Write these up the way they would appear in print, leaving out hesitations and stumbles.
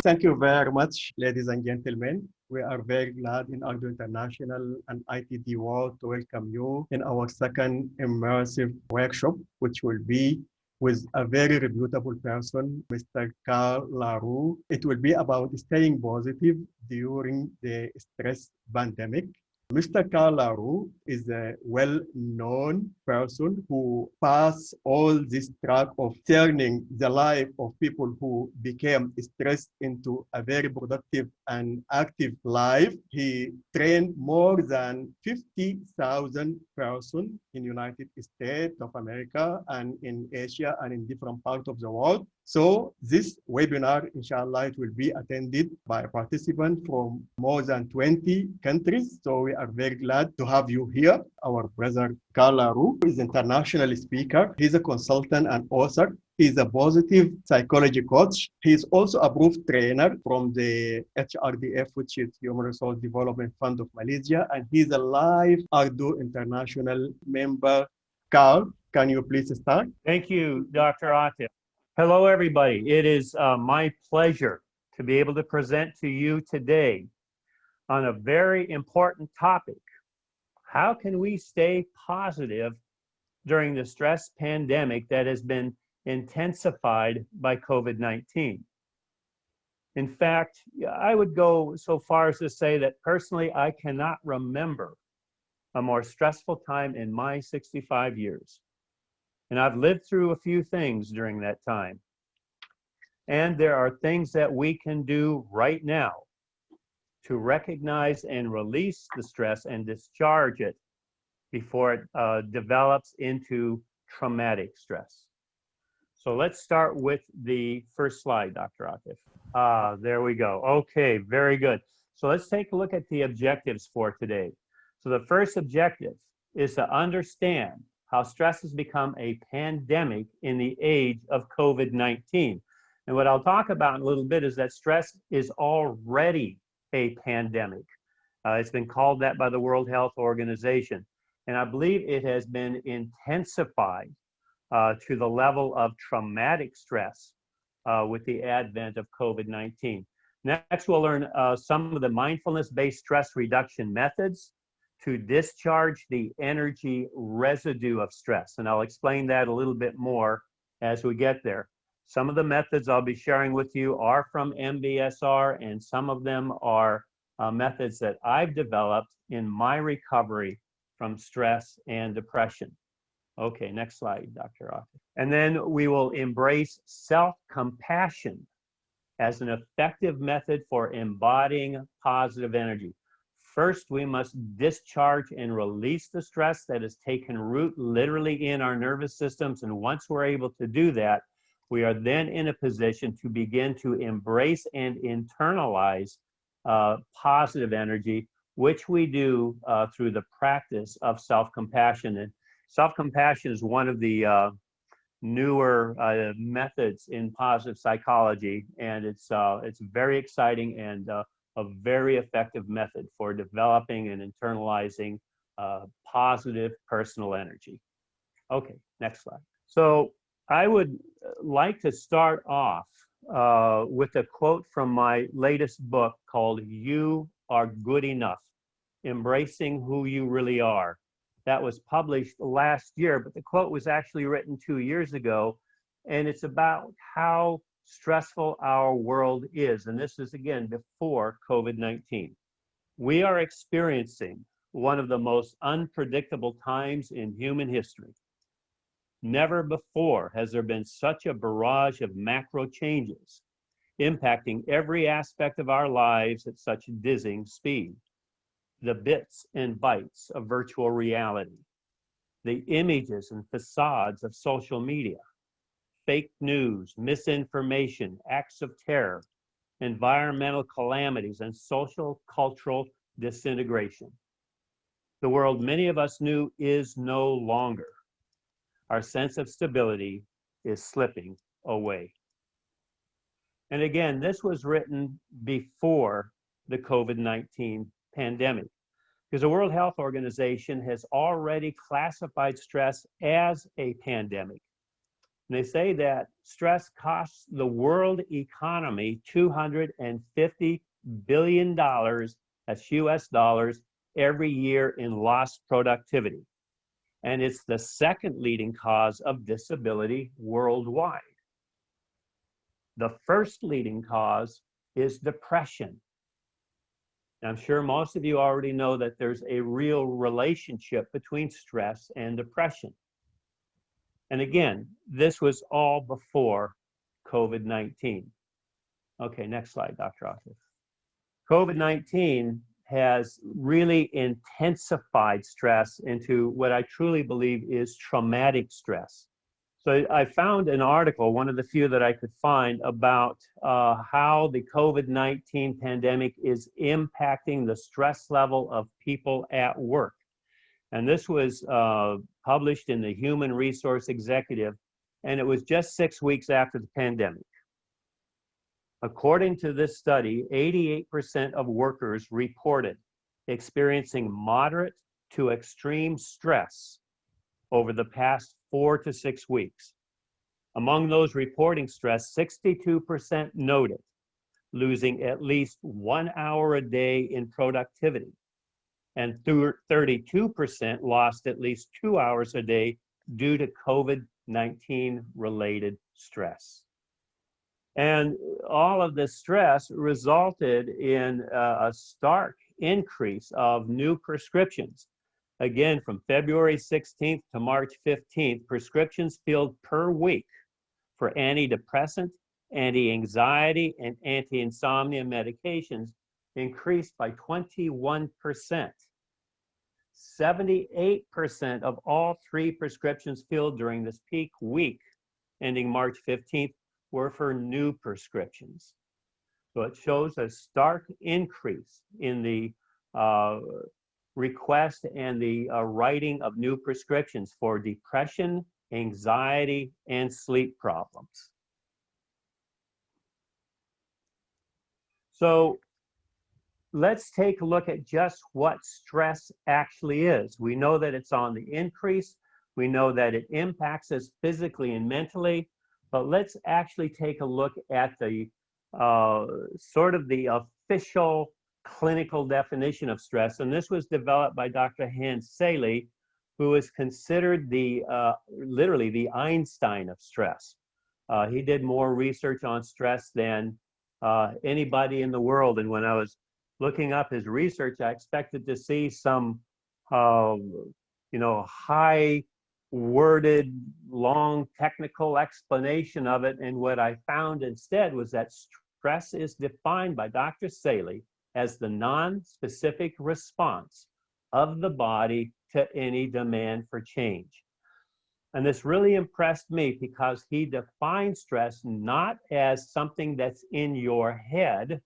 Thank you very much, ladies and gentlemen. We are very glad in ARTDO International and ITD World to welcome you in our second immersive workshop, which will be with a very reputable person, Mr. Karl LaRowe. It will be about staying positive during the stress pandemic. Mr. Karl LaRowe is a well-known person who passed all this track of turning the life of people who became stressed into a very productive and active life. He trained more than 50,000 persons in United States of America and in Asia and in different parts of the world. So this webinar, inshallah, it will be attended by participants from more than 20 countries. So we are very glad to have you here. Our brother Karl LaRowe is an international speaker. He's a consultant and author. He's a positive psychology coach. He's also a proof trainer from the HRDF, which is Human Resource Development Fund of Malaysia. And he's a live ARTDO International member. Karl, can you please start? Thank you, Dr. Atif. Hello, everybody. It is my pleasure to be able to present to you today on a very important topic. How can we stay positive during the stress pandemic that has been intensified by COVID-19? In fact, I would go so far as to say that personally, I cannot remember a more stressful time in my 65 years. And I've lived through a few things during that time. And there are things that we can do right now to recognize and release the stress and discharge it before it develops into traumatic stress. So let's start with the first slide, Dr. Atif. There we go. Okay, very good. So let's take a look at the objectives for today. So the first objective is to understand how stress has become a pandemic in the age of COVID-19. And what I'll talk about in a little bit is that stress is already a pandemic. It's been called that by the World Health Organization. And I believe it has been intensified to the level of traumatic stress with the advent of COVID-19. Next, we'll learn some of the mindfulness-based stress reduction methods to discharge the energy residue of stress. And I'll explain that a little bit more as we get there. Some of the methods I'll be sharing with you are from MBSR, and some of them are methods that I've developed in my recovery from stress and depression. Okay, next slide, Dr. Atif. And then we will embrace self-compassion as an effective method for embodying positive energy. First, we must discharge and release the stress that has taken root literally in our nervous systems. And once we're able to do that, we are then in a position to begin to embrace and internalize positive energy, which we do through the practice of self-compassion. And self-compassion is one of the newer methods in positive psychology, and it's very exciting and a very effective method for developing and internalizing positive personal energy. Okay, next slide. So I would like to start off with a quote from my latest book called "You Are Good Enough, Embracing Who You Really Are." That was published last year, but the quote was actually written 2 years ago, and it's about how stressful our world is. And this is, again, before COVID-19. We are experiencing one of the most unpredictable times in human history. Never before has there been such a barrage of macro changes impacting every aspect of our lives at such dizzying speed. The bits and bytes of virtual reality, the images and facades of social media, fake news, misinformation, acts of terror, environmental calamities, and social cultural disintegration. The world many of us knew is no longer. Our sense of stability is slipping away. And again, this was written before the COVID-19 pandemic, because the World Health Organization has already classified stress as a pandemic. And they say that stress costs the world economy $250 billion, that's US dollars, every year in lost productivity. And it's the second leading cause of disability worldwide. The first leading cause is depression. I'm sure most of you already know that there's a real relationship between stress and depression. And again, this was all before COVID-19. Okay, next slide, Dr. Atif. COVID-19 has really intensified stress into what I truly believe is traumatic stress. So I found an article, one of the few that I could find, about how the COVID-19 pandemic is impacting the stress level of people at work. And this was published in the Human Resource Executive, and it was just 6 weeks after the pandemic. According to this study, 88% of workers reported experiencing moderate to extreme stress over the past 4 to 6 weeks. Among those reporting stress, 62% noted losing at least 1 hour a day in productivity, and 32% lost at least 2 hours a day due to COVID-19 related stress. And all of this stress resulted in a stark increase of new prescriptions. Again, from February 16th to March 15th, prescriptions filled per week for antidepressant, anti-anxiety, and anti-insomnia medications increased by 21%. 78% of all 3 prescriptions filled during this peak week ending March 15th were for new prescriptions. So it shows a stark increase in the request and the writing of new prescriptions for depression, anxiety, and sleep problems. So let's take a look at just what stress actually is. We know that it's on the increase. We know that it impacts us physically and mentally, but let's actually take a look at the sort of the official clinical definition of stress. And this was developed by Dr. Hans Selye, who is considered the literally the Einstein of stress. He did more research on stress than anybody in the world. And when I was looking up his research, I expected to see some, high worded, long technical explanation of it. And what I found instead was that stress is defined by Dr. Selye as the non-specific response of the body to any demand for change. And this really impressed me because he defined stress not as something that's in your head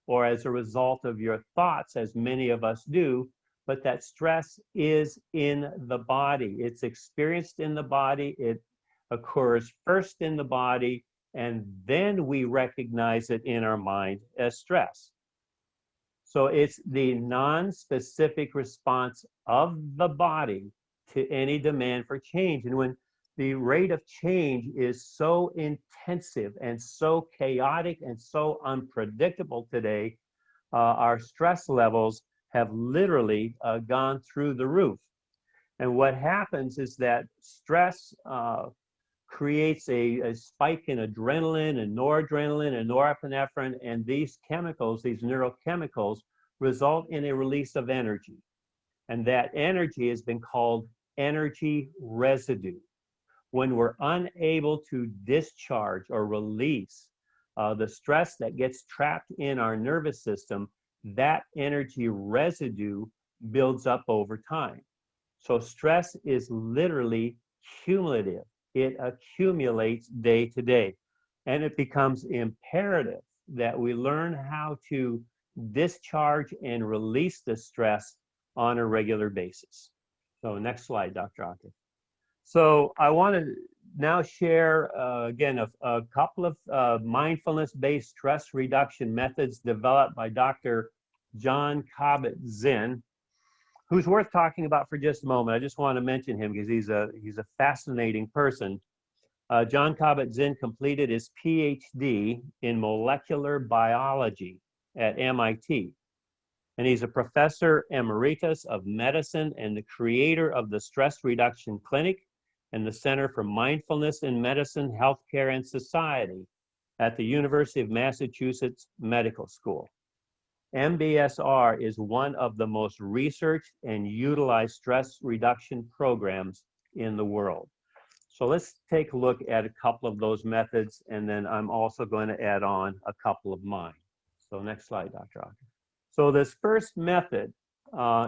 or as a result of your thoughts, as many of us do, but that stress is in the body. It's experienced in the body. It occurs first in the body, and then we recognize it in our mind as stress. So it's the non-specific response of the body to any demand for change. And when the rate of change is so intensive and so chaotic and so unpredictable today, our stress levels have literally gone through the roof. And what happens is that stress creates a spike in adrenaline and noradrenaline and norepinephrine, and these chemicals, these neurochemicals, result in a release of energy. And that energy has been called energy residue. When we're unable to discharge or release the stress that gets trapped in our nervous system, that energy residue builds up over time. So stress is literally cumulative. It accumulates day to day. And it becomes imperative that we learn how to discharge and release the stress on a regular basis. So next slide, Dr. Atif. So I want to now share, again, a couple of mindfulness-based stress reduction methods developed by Dr. Jon Kabat-Zinn, who's worth talking about for just a moment. I just want to mention him because he's a fascinating person. John Kabat-Zinn completed his PhD in molecular biology at MIT. And he's a professor emeritus of medicine and the creator of the Stress Reduction Clinic and the Center for Mindfulness in Medicine, Healthcare, and Society at the University of Massachusetts Medical School. MBSR is one of the most researched and utilized stress reduction programs in the world. So let's take a look at a couple of those methods, and then I'm also going to add on a couple of mine. So next slide, Dr. Atif. So this first method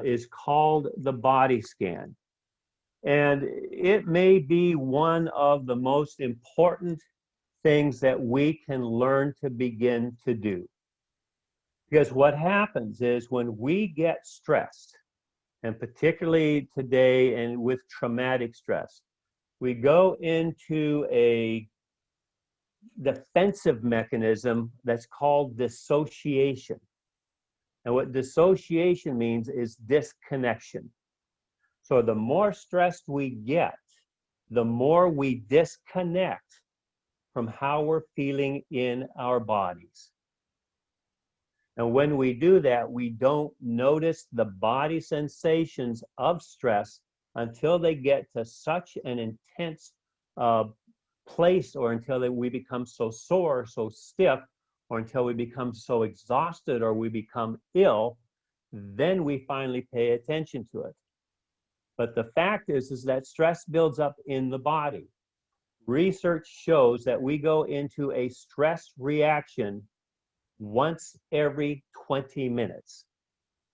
is called the body scan. And it may be one of the most important things that we can learn to begin to do. Because what happens is when we get stressed, and particularly today and with traumatic stress, we go into a defensive mechanism that's called dissociation. And what dissociation means is disconnection. So the more stressed we get, the more we disconnect from how we're feeling in our bodies. And when we do that, we don't notice the body sensations of stress until they get to such an intense place, or until we become so sore, so stiff, or until we become so exhausted or we become ill, then we finally pay attention to it. But the fact is that stress builds up in the body. Research shows that we go into a stress reaction once every 20 minutes.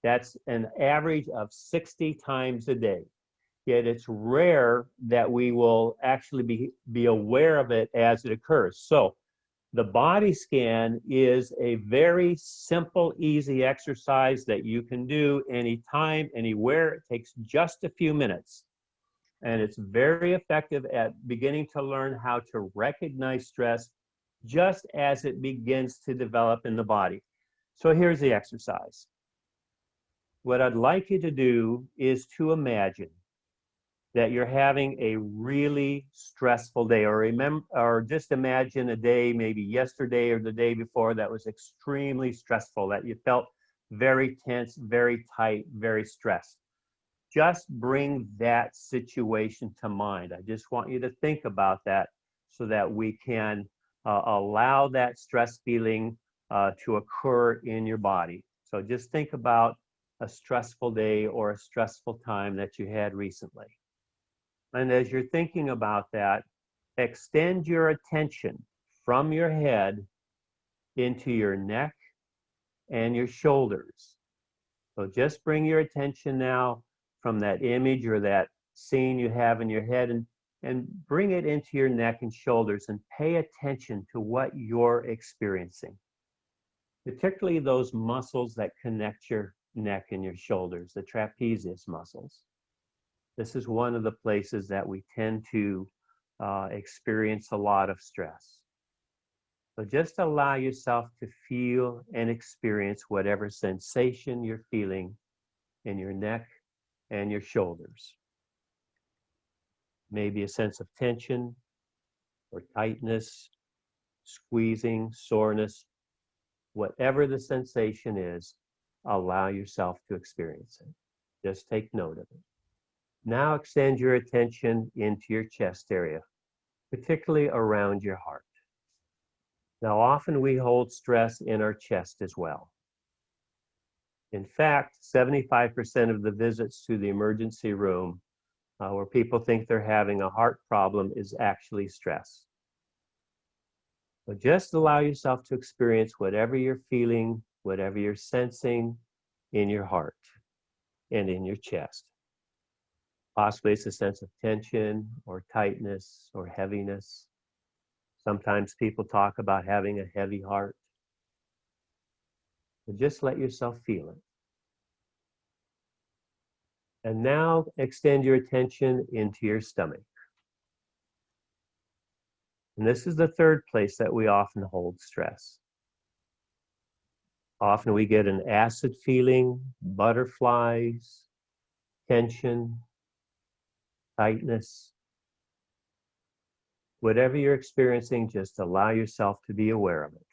That's an average of 60 times a day. Yet it's rare that we will actually be aware of it as it occurs. So the body scan is a very simple, easy exercise that you can do anytime, anywhere. It takes just a few minutes. And it's very effective at beginning to learn how to recognize stress just as it begins to develop in the body. So here's the exercise. What I'd like you to do is to imagine that you're having a really stressful day, or just imagine a day, maybe yesterday or the day before, that was extremely stressful, that you felt very tense, very tight, very stressed. Just bring that situation to mind. I just want you to think about that so that we can allow that stress feeling to occur in your body. So just think about a stressful day or a stressful time that you had recently. And as you're thinking about that, extend your attention from your head into your neck and your shoulders. So just bring your attention now from that image or that scene you have in your head and bring it into your neck and shoulders, and pay attention to what you're experiencing, particularly those muscles that connect your neck and your shoulders, the trapezius muscles. This is one of the places that we tend to experience a lot of stress. So just allow yourself to feel and experience whatever sensation you're feeling in your neck and your shoulders. Maybe a sense of tension or tightness, squeezing, soreness, whatever the sensation is, allow yourself to experience it. Just take note of it. Now extend your attention into your chest area, particularly around your heart. Now, often we hold stress in our chest as well. In fact, 75% of the visits to the emergency room where people think they're having a heart problem is actually stress. So just allow yourself to experience whatever you're feeling, whatever you're sensing in your heart and in your chest. Possibly it's a sense of tension or tightness or heaviness. Sometimes people talk about having a heavy heart. But just let yourself feel it. And now extend your attention into your stomach. And this is the third place that we often hold stress. Often we get an acid feeling, butterflies, tension, tightness. Whatever you're experiencing, just allow yourself to be aware of it.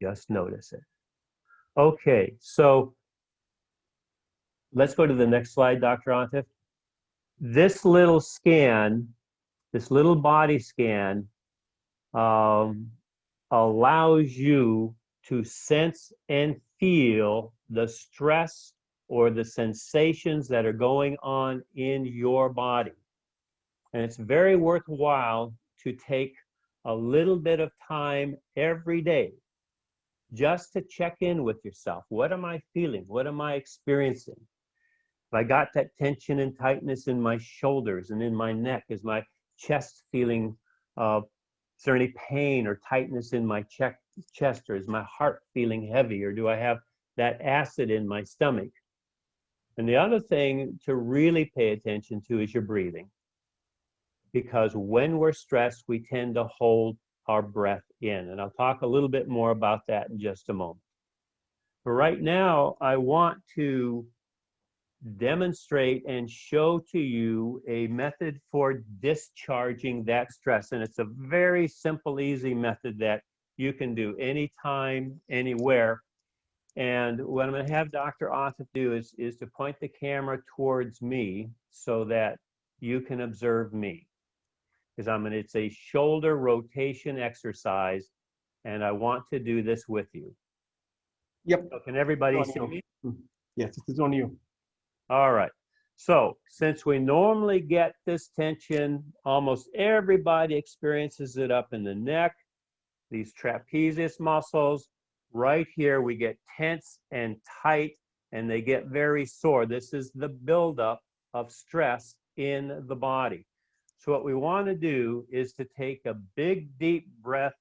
Just notice it. Okay, so let's go to the next slide, Dr. Atif. This little scan, this little body scan, allows you to sense and feel the stress or the sensations that are going on in your body. And it's very worthwhile to take a little bit of time every day just to check in with yourself. What am I feeling? What am I experiencing? If I got that tension and tightness in my shoulders and in my neck, is my chest feeling, is there any pain or tightness in my chest, or is my heart feeling heavy, or do I have that acid in my stomach? And the other thing to really pay attention to is your breathing. Because when we're stressed, we tend to hold our breath in. And I'll talk a little bit more about that in just a moment. But right now, I want to demonstrate and show to you a method for discharging that stress. And it's a very simple, easy method that you can do anytime, anywhere. And what I'm going to have Dr. Atif do is to point the camera towards me so that you can observe me. Because it's a shoulder rotation exercise, and I want to do this with you. Yep. So can everybody see me? Yes, it is on you. All right. So since we normally get this tension, almost everybody experiences it up in the neck, these trapezius muscles. Right here, we get tense and tight, and they get very sore. This is the buildup of stress in the body. So what we want to do is to take a big, deep breath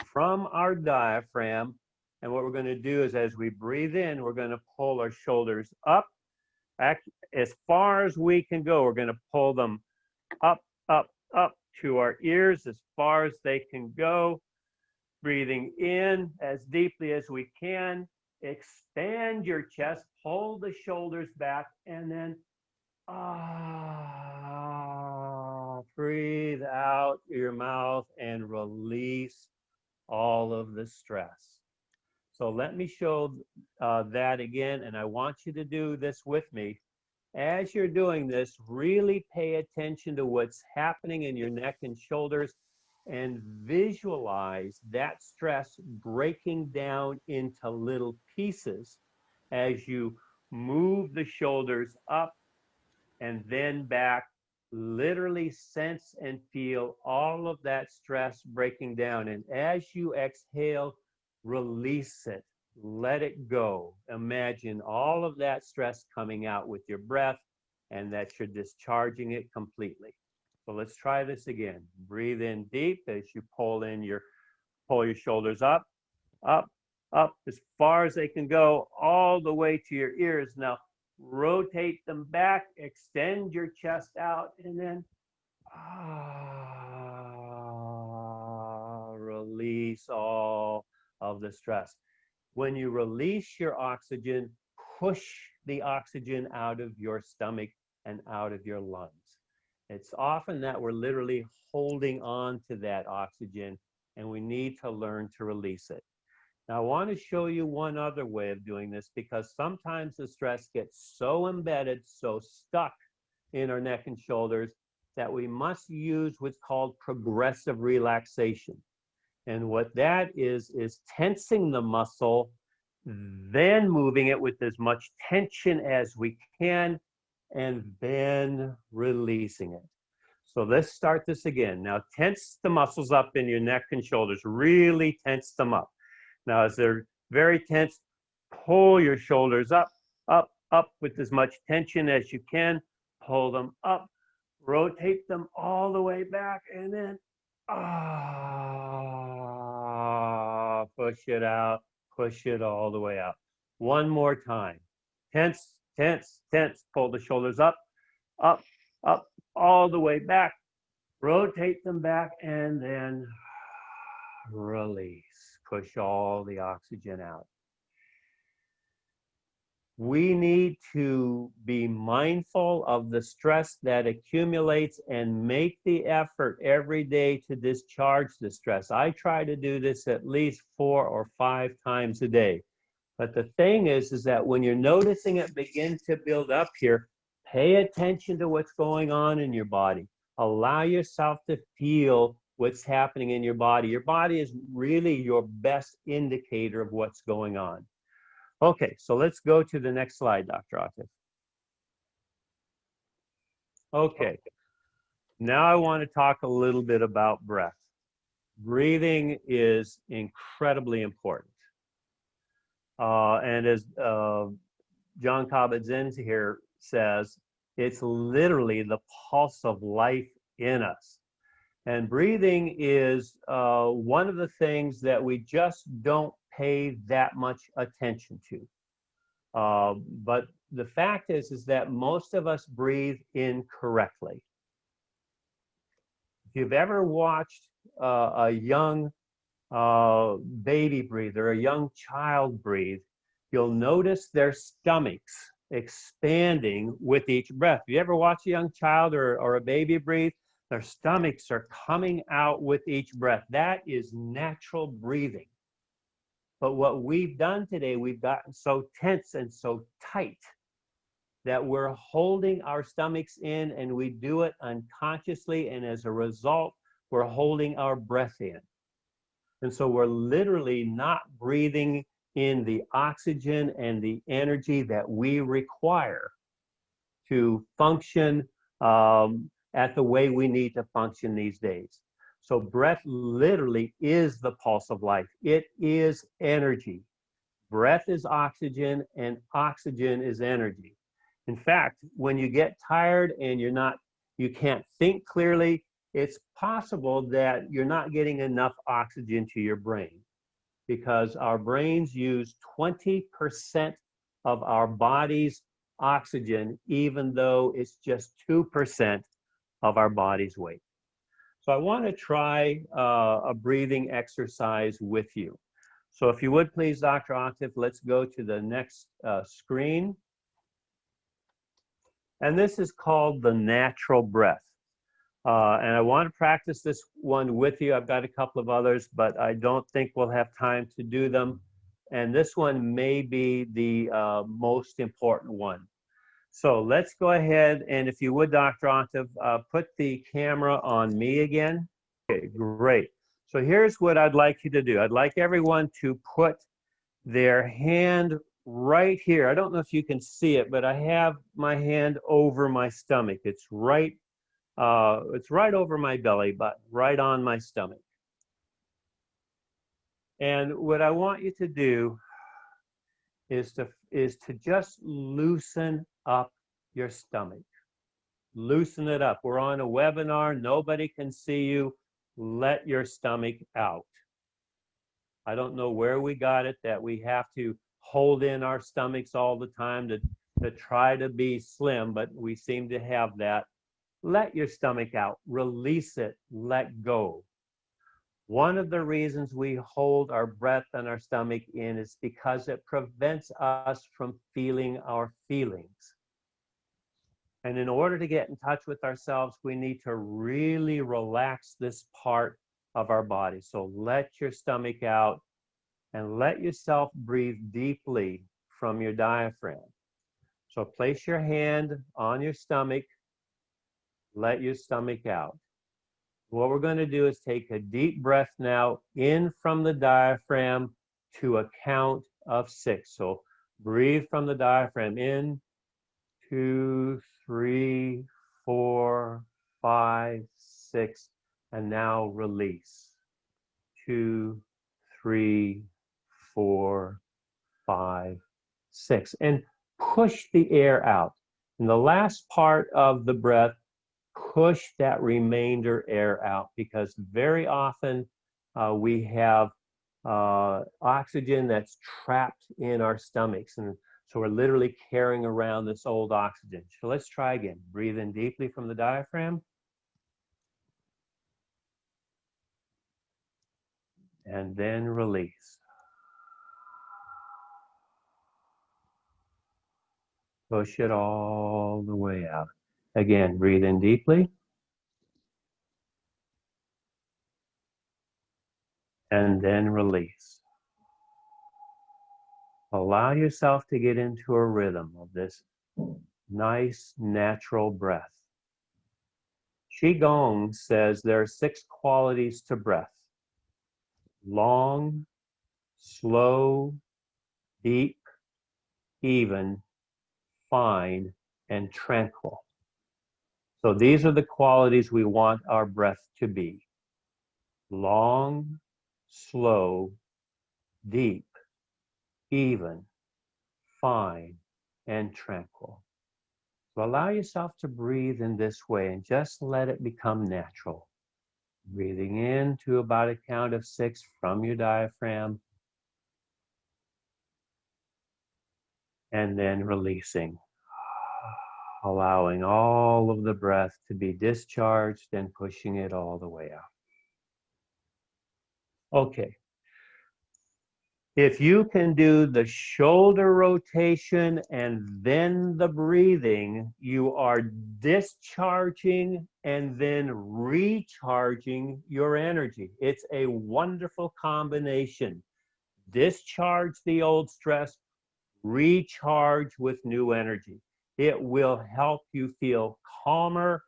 from our diaphragm. And what we're going to do is as we breathe in, we're going to pull our shoulders up. As far as we can go, we're going to pull them up, up, up to our ears as far as they can go. Breathing in as deeply as we can. Expand your chest, pull the shoulders back, and then breathe out your mouth and release all of the stress. So let me show that again, and I want you to do this with me. As you're doing this, really pay attention to what's happening in your neck and shoulders and visualize that stress breaking down into little pieces as you move the shoulders up and then back. Literally sense and feel all of that stress breaking down. And as you exhale, release it. Let it go. Imagine all of that stress coming out with your breath and that you're discharging it completely. So let's try this again. Breathe in deep as you pull your shoulders up, up, up as far as they can go, all the way to your ears. Now rotate them back, extend your chest out, and then release all of the stress. When you release your oxygen, push the oxygen out of your stomach and out of your lungs. It's often that we're literally holding on to that oxygen, and we need to learn to release it. Now, I want to show you one other way of doing this, because sometimes the stress gets so embedded, so stuck in our neck and shoulders, that we must use what's called progressive relaxation. And what that is tensing the muscle, then moving it with as much tension as we can, and then releasing it. So let's start this again. Now tense the muscles up in your neck and shoulders. Really tense them up. Now as they're very tense, pull your shoulders up, up, up with as much tension as you can. Pull them up, rotate them all the way back, and then push it out, push it all the way out. One more time. Tense, tense, tense. Pull the shoulders up, up, up, all the way back. Rotate them back, and then release. Push all the oxygen out. We need to be mindful of the stress that accumulates and make the effort every day to discharge the stress. I try to do this at least 4 or 5 times a day. But the thing is that when you're noticing it begin to build up here, pay attention to what's going on in your body. Allow yourself to feel what's happening in your body. Your body is really your best indicator of what's going on. Okay, so let's go to the next slide, Dr. Atif. Okay, now I want to talk a little bit about breath. Breathing is incredibly important. And as John Kabat-Zinn here says, it's literally the pulse of life in us. And breathing is one of the things that we just don't pay that much attention to. But the fact is that most of us breathe incorrectly. If you've ever watched a young baby breathe or a young child breathe, you'll notice their stomachs expanding with each breath. If you ever watch a young child or a baby breathe, their stomachs are coming out with each breath. That is natural breathing. But what we've done today, we've gotten so tense and so tight that we're holding our stomachs in, and we do it unconsciously, and as a result, we're holding our breath in. And so we're literally not breathing in the oxygen and the energy that we require to function at the way we need to function these days. So breath literally is the pulse of life. It is energy. Breath is oxygen, and oxygen is energy. In fact, when you get tired and you can't think clearly, it's possible that you're not getting enough oxygen to your brain, because our brains use 20% of our body's oxygen, even though it's just 2% of our body's weight. So I want to try a breathing exercise with you. So if you would please, Dr. Atif, let's go to the next screen. And this is called the natural breath. And I want to practice this one with you. I've got a couple of others, but I don't think we'll have time to do them. And this one may be the most important one. So let's go ahead, and if you would, Dr. Atif, put the camera on me again. Okay, great. So here's what I'd like you to do. I'd like everyone to put their hand right here. I don't know if you can see it, but I have my hand over my stomach. It's right over my belly button, right on my stomach. And what I want you to do is to just loosen up your stomach. Loosen it up. We're on a webinar. Nobody can see you. Let your stomach out. I don't know where we got it that we have to hold in our stomachs all the time to try to be slim, but we seem to have that. Let your stomach out. Release it. Let go. One of the reasons we hold our breath and our stomach in is because it prevents us from feeling our feelings. And in order to get in touch with ourselves, we need to really relax this part of our body. So let your stomach out and let yourself breathe deeply from your diaphragm. So place your hand on your stomach. Let your stomach out. What we're going to do is take a deep breath now in from the diaphragm to a count of 6. So breathe from the diaphragm in, 2, 3, 4, 5, 6, and now release. 2, 3, 4, 5, 6. And push the air out. In the last part of the breath, push that remainder air out, because very often we have oxygen that's trapped in our stomachs, and so we're literally carrying around this old oxygen. So let's try again. Breathe in deeply from the diaphragm. And then release. Push it all the way out. Again, breathe in deeply. And then release. Allow yourself to get into a rhythm of this nice, natural breath. Qigong says there are 6 qualities to breath: long, slow, deep, even, fine, and tranquil. So these are the qualities we want our breath to be: long, slow, deep, even, fine, and tranquil. So allow yourself to breathe in this way and just let it become natural. Breathing in to about a count of 6 from your diaphragm, and then releasing, allowing all of the breath to be discharged and pushing it all the way out. Okay. If you can do the shoulder rotation and then the breathing, you are discharging and then recharging your energy. It's a wonderful combination. Discharge the old stress, recharge with new energy. It will help you feel calmer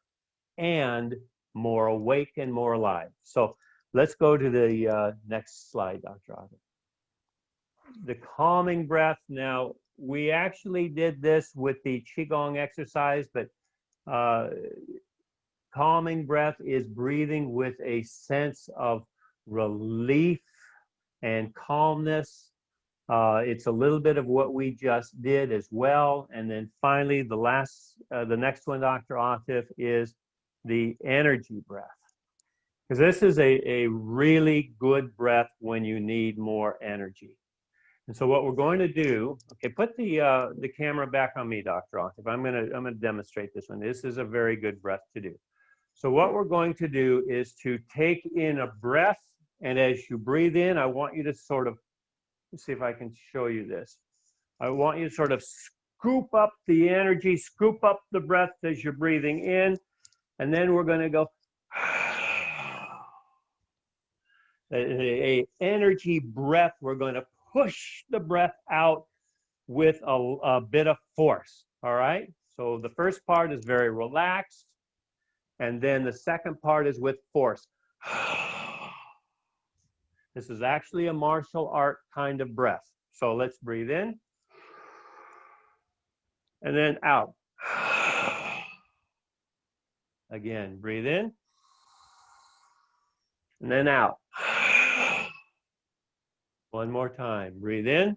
and more awake and more alive. So let's go to the next slide, Dr. Atif. The calming breath. Now, we actually did this with the Qigong exercise, but calming breath is breathing with a sense of relief and calmness. It's a little bit of what we just did as well. And then finally, the next one, Dr. Atif, is the energy breath. Because this is a really good breath when you need more energy. And so what we're going to do, okay, put the camera back on me, Dr. Atif. I'm gonna demonstrate this one. This is a very good breath to do. So what we're going to do is to take in a breath, and as you breathe in, I want you to sort of, let's see if I can show you this. I want you to sort of scoop up the energy, scoop up the breath as you're breathing in, and then we're going to go a energy breath. We're going to push the breath out with a bit of force. All right. So the first part is very relaxed, and then the second part is with force. This is actually a martial art kind of breath. So let's breathe in and then out. Again, breathe in and then out. One more time. Breathe in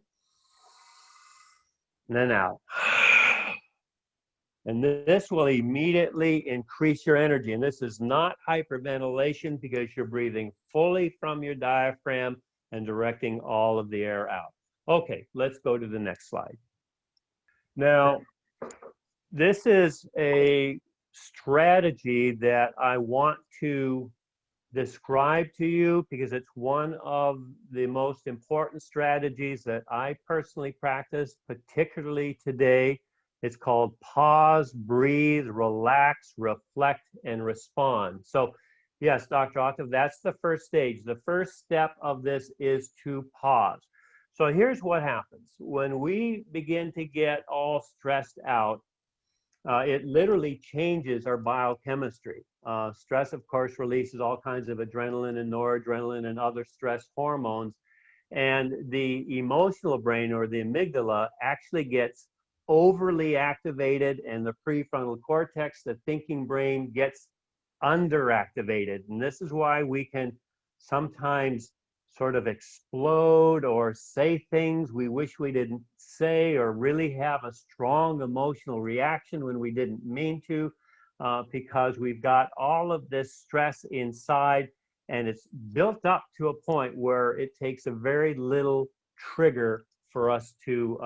and then out. And this will immediately increase your energy. And this is not hyperventilation because you're breathing fully from your diaphragm and directing all of the air out. Okay, let's go to the next slide. Now, this is a strategy that I want to describe to you because it's one of the most important strategies that I personally practice, particularly today. It's called pause, breathe, relax, reflect, and respond. So yes, Dr. Atif, that's the first stage. The first step of this is to pause. So here's what happens. When we begin to get all stressed out, it literally changes our biochemistry. Stress, of course, releases all kinds of adrenaline and noradrenaline and other stress hormones. And the emotional brain, or the amygdala, actually gets overly activated, and the prefrontal cortex, the thinking brain, gets underactivated. And this is why we can sometimes sort of explode or say things we wish we didn't say, or really have a strong emotional reaction when we didn't mean to, because we've got all of this stress inside, and it's built up to a point where it takes a very little trigger for us to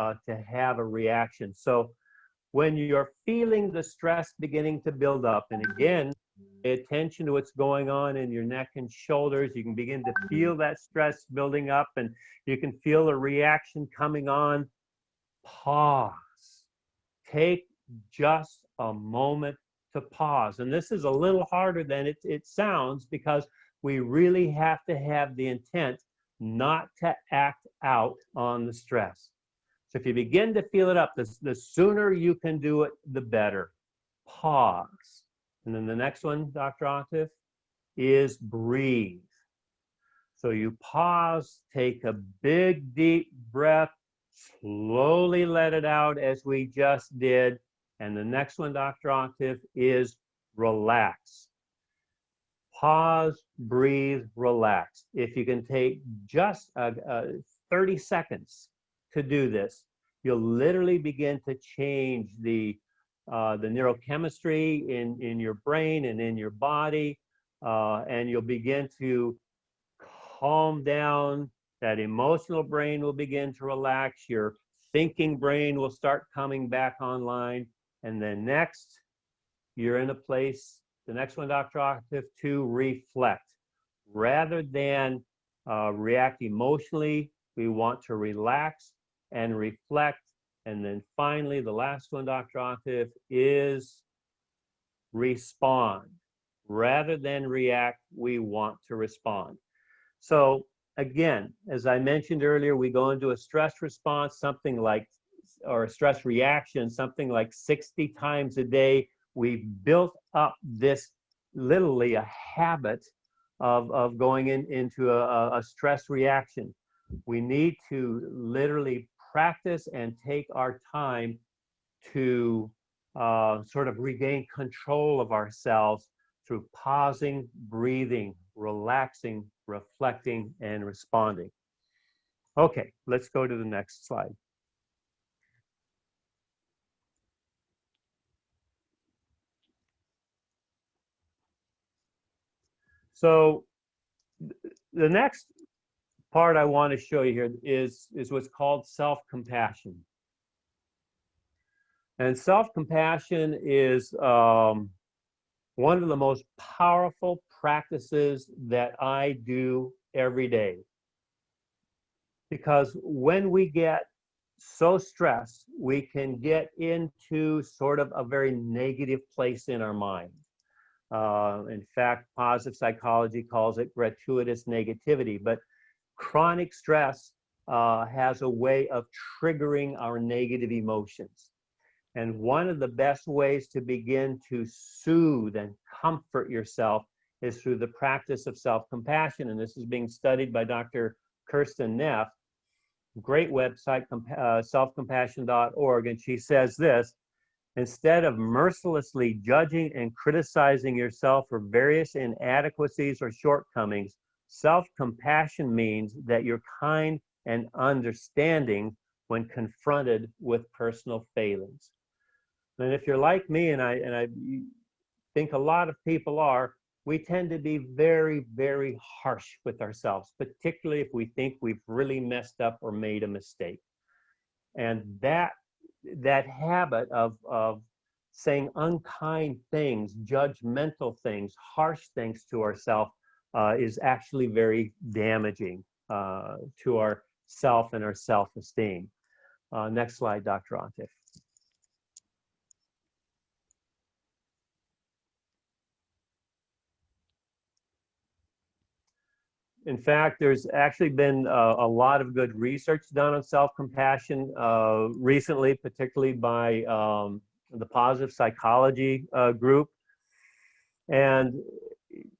have a reaction. So when you're feeling the stress beginning to build up, and again, pay attention to what's going on in your neck and shoulders, you can begin to feel that stress building up, and you can feel a reaction coming on. Pause. take just a moment to pause. And this is a little harder than it sounds, because we really have to have the intent not to act out on the stress. So if you begin to feel it up, the sooner you can do it, the better. Pause. And then the next one, Dr. Atif, is breathe. So you pause, take a big, deep breath, slowly let it out as we just did. And the next one, Dr. Atif, is relax. Pause, breathe, relax. If you can take just 30 seconds to do this, you'll literally begin to change the neurochemistry in your brain and in your body, and you'll begin to calm down. That emotional brain will begin to relax. Your thinking brain will start coming back online. And then next, you're in a place, the next one, Dr. Atif, to reflect. Rather than react emotionally, we want to relax and reflect. And then finally, the last one, Dr. Atif, is respond. Rather than react, we want to respond. So again, as I mentioned earlier, we go into a stress response, something like, or a stress reaction, something like 60 times a day. We've built up this, literally a habit of going into a stress reaction. We need to literally practice and take our time to sort of regain control of ourselves through pausing, breathing, relaxing, reflecting, and responding. Okay, let's go to the next slide. So the next part I want to show you here is what's called self-compassion. And self-compassion is one of the most powerful practices that I do every day. Because when we get so stressed, we can get into sort of a very negative place in our mind. In fact, positive psychology calls it gratuitous negativity. But chronic stress has a way of triggering our negative emotions. And one of the best ways to begin to soothe and comfort yourself is through the practice of self-compassion. And this is being studied by Dr. Kirsten Neff, great website, selfcompassion.org. And she says this: instead of mercilessly judging and criticizing yourself for various inadequacies or shortcomings, self-compassion means that you're kind and understanding when confronted with personal failings. And if you're like me, and I think a lot of people are, we tend to be very, very harsh with ourselves, particularly if we think we've really messed up or made a mistake. And that habit of saying unkind things, judgmental things, harsh things to ourselves is actually very damaging to our self and our self-esteem. Next slide, Dr. Atif. In fact, there's actually been a lot of good research done on self-compassion recently, particularly by the positive psychology group. And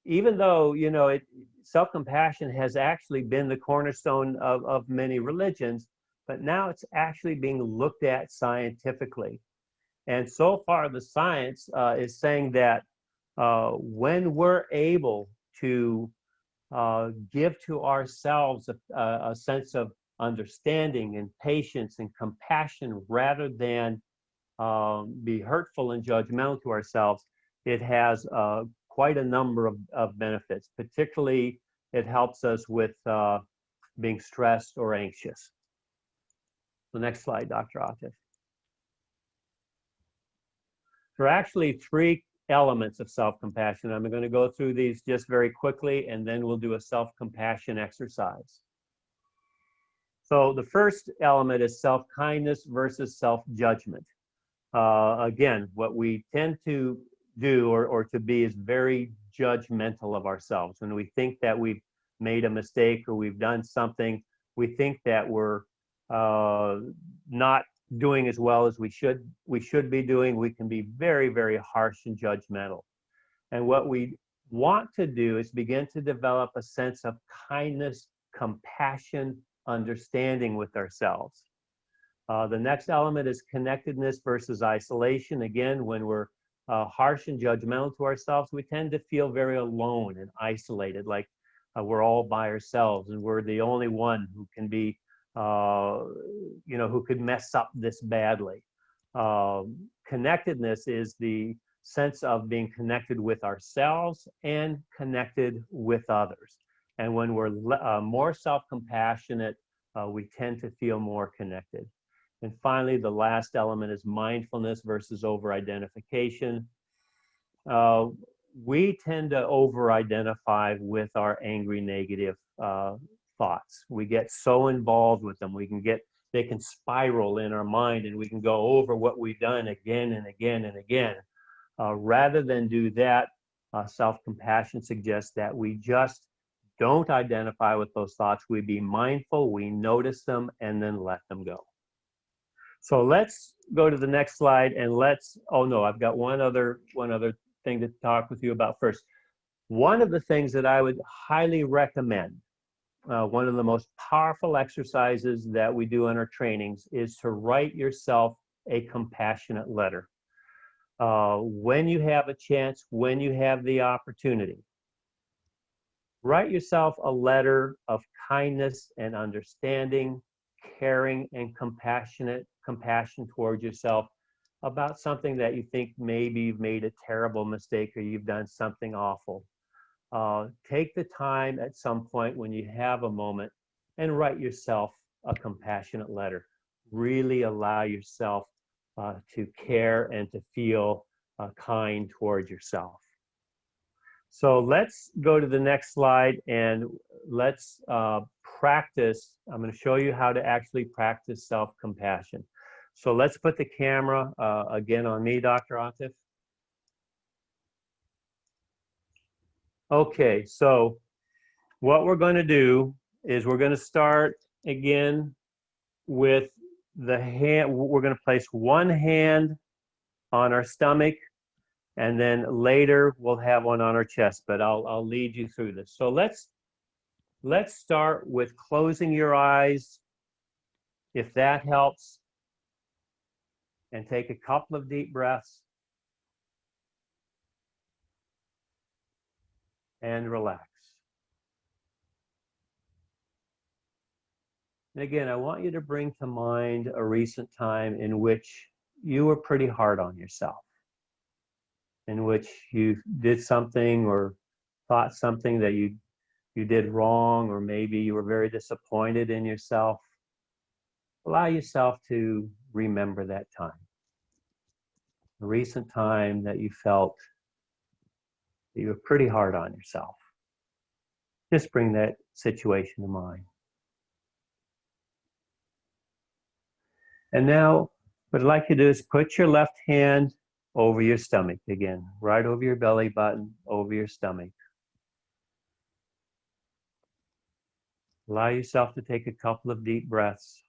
even though, you know, self-compassion has actually been the cornerstone of many religions, but now it's actually being looked at scientifically. And so far, the science is saying that when we're able to give to ourselves a sense of understanding and patience and compassion rather than be hurtful and judgmental to ourselves, it has quite a number of benefits. Particularly, it helps us with being stressed or anxious. The next slide, Dr. Atif. There are actually three elements of self-compassion. I'm going to go through these just very quickly, and then we'll do a self-compassion exercise. So the first element is self-kindness versus self-judgment. again, what we tend to do or to be is very judgmental of ourselves. When we think that we've made a mistake or we've done something, we think that we're not doing as well as we should be doing. We can be very, very harsh and judgmental. And what we want to do is begin to develop a sense of kindness, compassion, understanding with ourselves. The next element is connectedness versus isolation. Again, when we're harsh and judgmental to ourselves, we tend to feel very alone and isolated, like we're all by ourselves and we're the only one who can be, who could mess up this badly. Connectedness is the sense of being connected with ourselves and connected with others. And when we're more self-compassionate, we tend to feel more connected. And finally, the last element is mindfulness versus over-identification. We tend to over-identify with our angry, negative thoughts. We get so involved with them. They can spiral in our mind, and we can go over what we've done again and again and again. Rather than do that, self-compassion suggests that we just don't identify with those thoughts. We be mindful, we notice them, and then let them go. So let's go to the next slide, and I've got one other thing to talk with you about first. One of the things that I would highly recommend, one of the most powerful exercises that we do in our trainings, is to write yourself a compassionate letter. When you have a chance, when you have the opportunity, write yourself a letter of kindness and understanding, caring and compassion towards yourself about something that you think maybe you've made a terrible mistake or you've done something awful. Take the time at some point when you have a moment and write yourself a compassionate letter. Really allow yourself to care and to feel kind towards yourself. So let's go to the next slide and let's practice. I'm going to show you how to actually practice self-compassion. So let's put the camera again on me, Dr. Atif. Okay, so what we're going to do is we're going to start again with the hand. We're going to place one hand on our stomach, and then later we'll have one on our chest, but I'll lead you through this. So let's start with closing your eyes, if that helps, and take a couple of deep breaths and relax. And again, I want you to bring to mind a recent time in which you were pretty hard on yourself, in which you did something or thought something that you did wrong, or maybe you were very disappointed in yourself. Allow yourself to remember that time, a recent time that you felt that you were pretty hard on yourself. Just bring that situation to mind. And now what I'd like you to do is put your left hand over your stomach again, right over your belly button, over your stomach. Allow yourself to take a couple of deep breaths.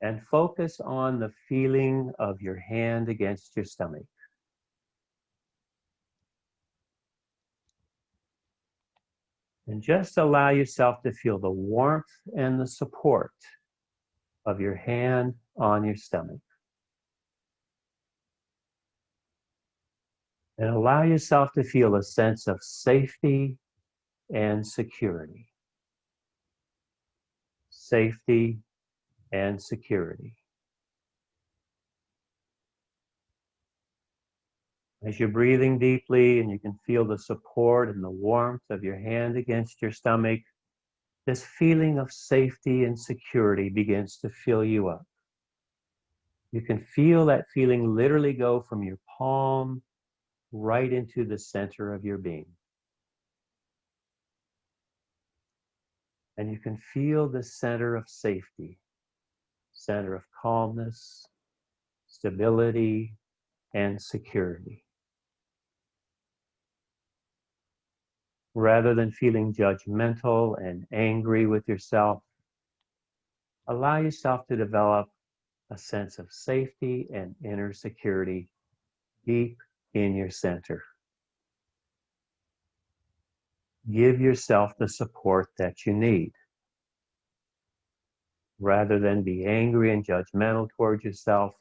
And focus on the feeling of your hand against your stomach. And just allow yourself to feel the warmth and the support of your hand on your stomach. And allow yourself to feel a sense of safety and security. Safety and security. As you're breathing deeply and you can feel the support and the warmth of your hand against your stomach, this feeling of safety and security begins to fill you up. You can feel that feeling literally go from your palm right into the center of your being. And you can feel the center of safety center of calmness, stability, and security. Rather than feeling judgmental and angry with yourself, allow yourself to develop a sense of safety and inner security deep in your center. Give yourself the support that you need. Rather than be angry and judgmental towards yourself,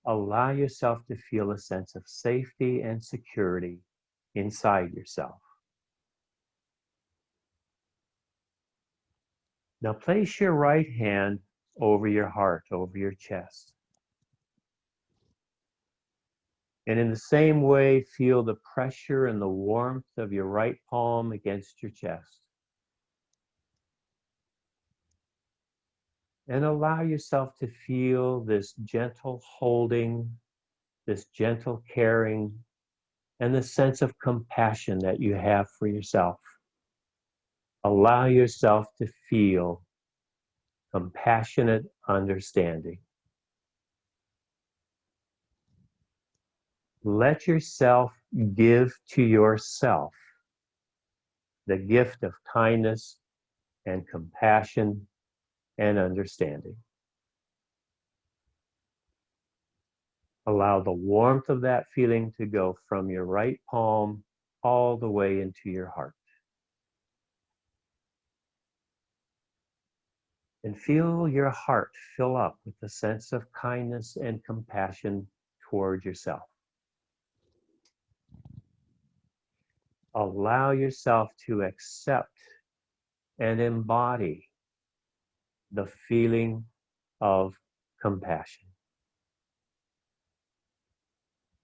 allow yourself to feel a sense of safety and security inside yourself. Now place your right hand over your heart, over your chest. And in the same way, feel the pressure and the warmth of your right palm against your chest. And allow yourself to feel this gentle holding, this gentle caring, and the sense of compassion that you have for yourself. Allow yourself to feel compassionate understanding. Let yourself give to yourself the gift of kindness and compassion and understanding. Allow the warmth of that feeling to go from your right palm all the way into your heart. And feel your heart fill up with a sense of kindness and compassion toward yourself. Allow yourself to accept and embody the feeling of compassion.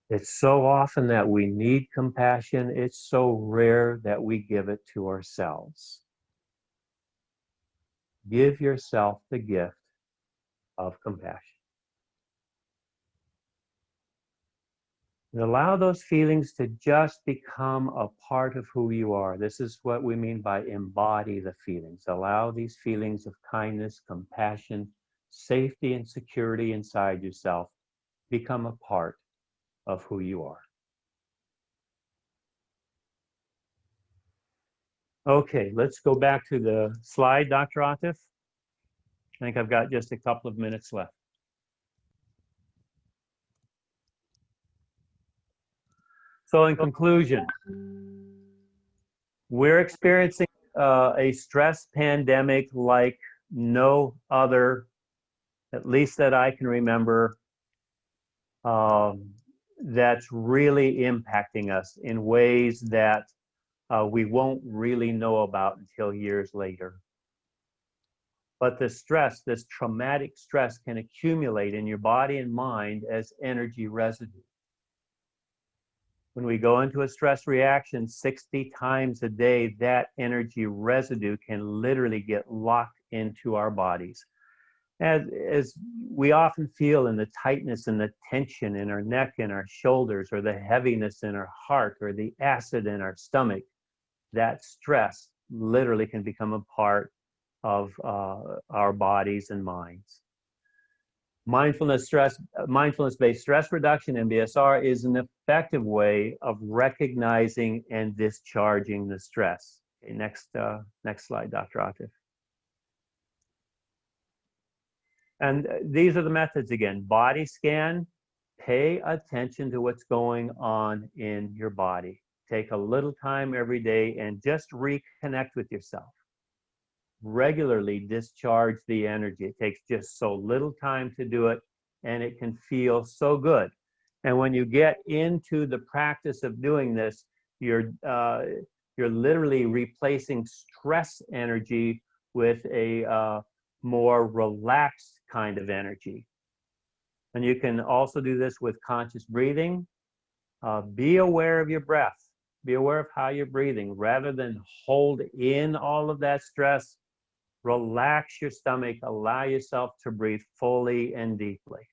It's so often that we need compassion. It's so rare that we give it to ourselves. Give yourself the gift of compassion. And allow those feelings to just become a part of who you are. This is what we mean by embody the feelings. Allow these feelings of kindness, compassion, safety, and security inside yourself become a part of who you are. Okay, let's go back to the slide, Dr. Atif. I think I've got just a couple of minutes left. So in conclusion, we're experiencing a stress pandemic like no other, at least that I can remember, that's really impacting us in ways that we won't really know about until years later. But the stress, this traumatic stress, can accumulate in your body and mind as energy residue. When we go into a stress reaction 60 times a day, that energy residue can literally get locked into our bodies. As we often feel in the tightness and the tension in our neck and our shoulders, or the heaviness in our heart, or the acid in our stomach, that stress literally can become a part of our bodies and minds. Mindfulness-based stress reduction, MBSR, is an effective way of recognizing and discharging the stress. Okay, next slide, Dr. Atif. And these are the methods again. Body scan. Pay attention to what's going on in your body. Take a little time every day and just reconnect with yourself. Regularly discharge the energy. It takes just so little time to do it, and it can feel so good. And when you get into the practice of doing this, you're literally replacing stress energy with a more relaxed kind of energy. And you can also do this with conscious breathing. Be aware of your breath. Be aware of how you're breathing. Rather than hold in all of that stress, relax your stomach. Allow yourself to breathe fully and deeply.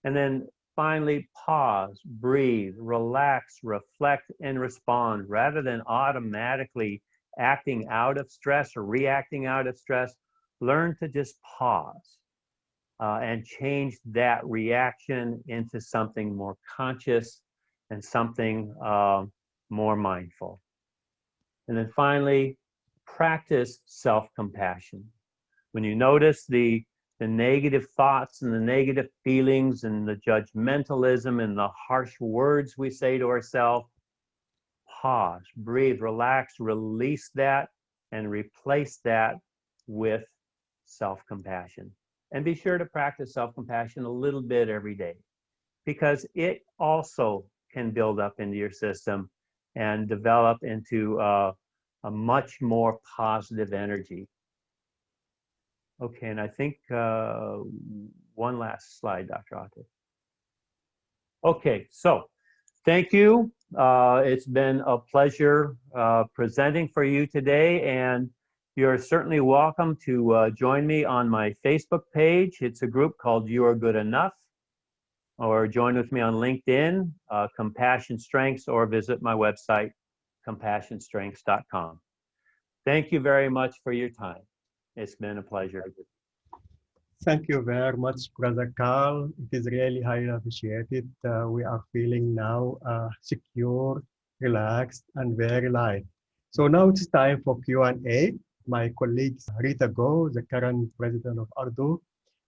And then finally, pause, breathe, relax, reflect, and respond. Rather than automatically acting out of stress or reacting out of stress, learn to just pause. and change that reaction into something more conscious and something more mindful. And then finally, practice self-compassion. When you notice the negative thoughts and the negative feelings and the judgmentalism and the harsh words we say to ourselves, pause, breathe, relax, release that, and replace that with self-compassion. And be sure to practice self-compassion a little bit every day, because it also can build up into your system and develop into a much more positive energy. Okay, and I think one last slide, Dr. Atif. Okay, so thank you. It's been a pleasure presenting for you today, and you're certainly welcome to join me on my Facebook page. It's a group called You Are Good Enough, or join with me on LinkedIn, Compassion Strengths, or visit my website, compassionstrengths.com. Thank you very much for your time. It's been a pleasure. Thank you very much, Brother Karl. It is really highly appreciated. We are feeling now secure, relaxed, and very light. So now it's time for Q&A. My colleagues Rita Go, the current president of ARTDO,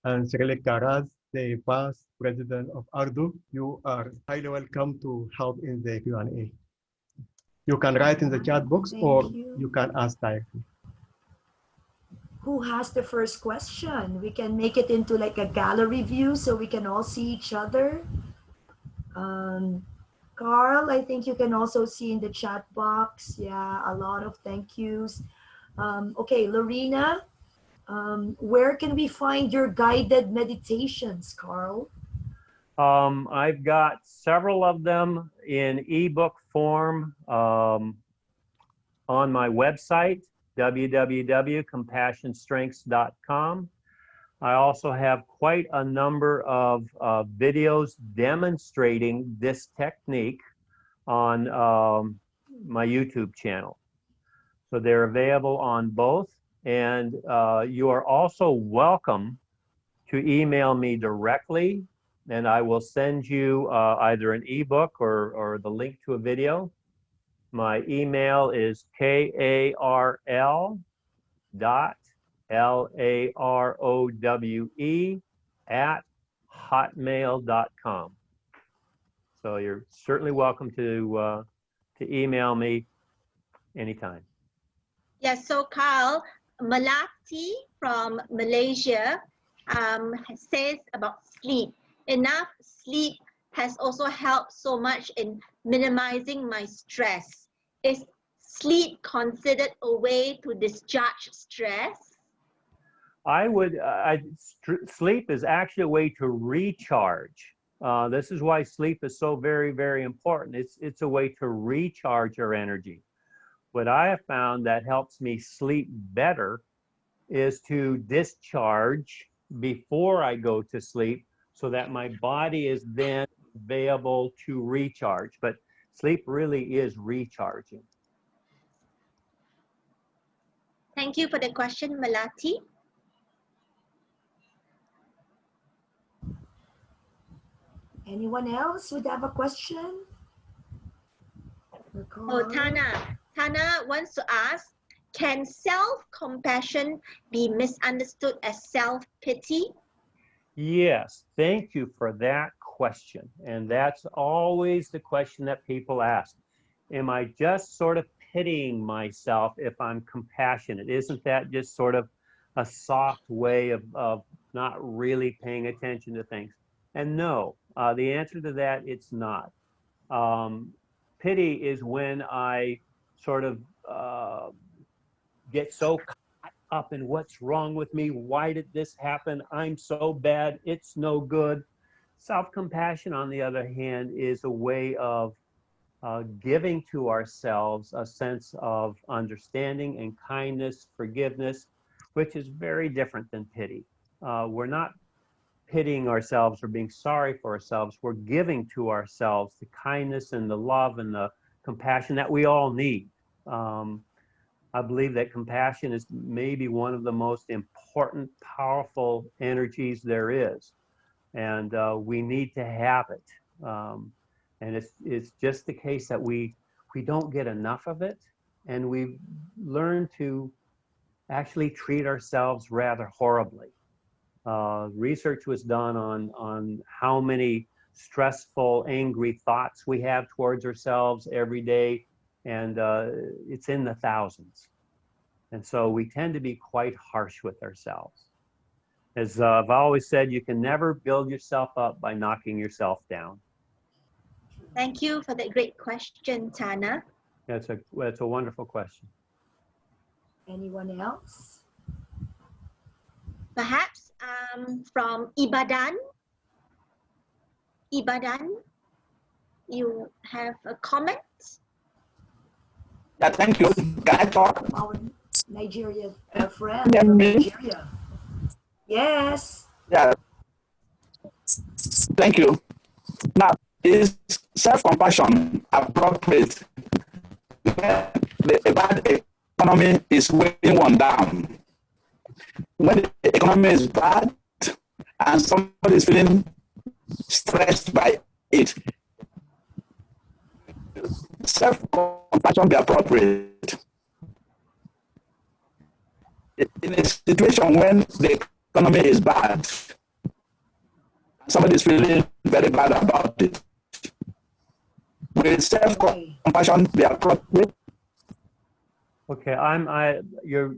and Srili Karaz, the past president of ARTDO, you are highly welcome to help in the Q&A. You can write in the chat box, or you can ask directly. Who has the first question? We can make it into like a gallery view so we can all see each other. Karl, I think you can also see in the chat box. Yeah, a lot of thank yous. Okay, Lorena, where can we find your guided meditations, Karl? I've got several of them in ebook form on my website, www.compassionstrengths.com. I also have quite a number of videos demonstrating this technique on my YouTube channel. So they're available on both. And you are also welcome to email me directly, and I will send you either an ebook or the link to a video. My email is karl.larowe@hotmail.com. So you're certainly welcome to email me anytime. Yes, so Karl, Malati from Malaysia says about sleep. Enough sleep has also helped so much in minimizing my stress. Is sleep considered a way to discharge stress? Sleep is actually a way to recharge. This is why sleep is so very, very important. It's a way to recharge our energy. What I have found that helps me sleep better is to discharge before I go to sleep, so that my body is then available to recharge. But sleep really is recharging. Thank you for the question, Malati. Anyone else would have a question? Oh, Tana. Tana wants to ask, can self-compassion be misunderstood as self-pity? Yes, thank you for that question. And that's always the question that people ask. Am I just sort of pitying myself if I'm compassionate? Isn't that just sort of a soft way of not really paying attention to things? And no, the answer to that, it's not. Pity is when I sort of get so caught up in what's wrong with me. Why did this happen? I'm so bad. It's no good. Self-compassion, on the other hand, is a way of giving to ourselves a sense of understanding and kindness, forgiveness, which is very different than pity. We're not pitying ourselves or being sorry for ourselves. We're giving to ourselves the kindness and the love and the compassion that we all need. I believe that compassion is maybe one of the most important, powerful energies there is. And we need to have it. And it's just the case that we don't get enough of it. And we've learned to actually treat ourselves rather horribly. Research was done on how many stressful, angry thoughts we have towards ourselves every day, and it's in the thousands. And so we tend to be quite harsh with ourselves. As I've always said, you can never build yourself up by knocking yourself down. Thank you for that great question, Tana. That's a wonderful question. Anyone else? Perhaps from Ibadan. Ibadan, you have a comment? Yeah, thank you. Can I talk? Our Nigeria friend Yeah, from me? Nigeria. Yes. Yeah, thank you. Now, is self-compassion appropriate when the bad economy is weighing one down? When the economy is bad and somebody is feeling stressed by it, self-compassion be appropriate. In a situation when the economy is bad, somebody is feeling very bad about it, will self-compassion be appropriate? Okay, you're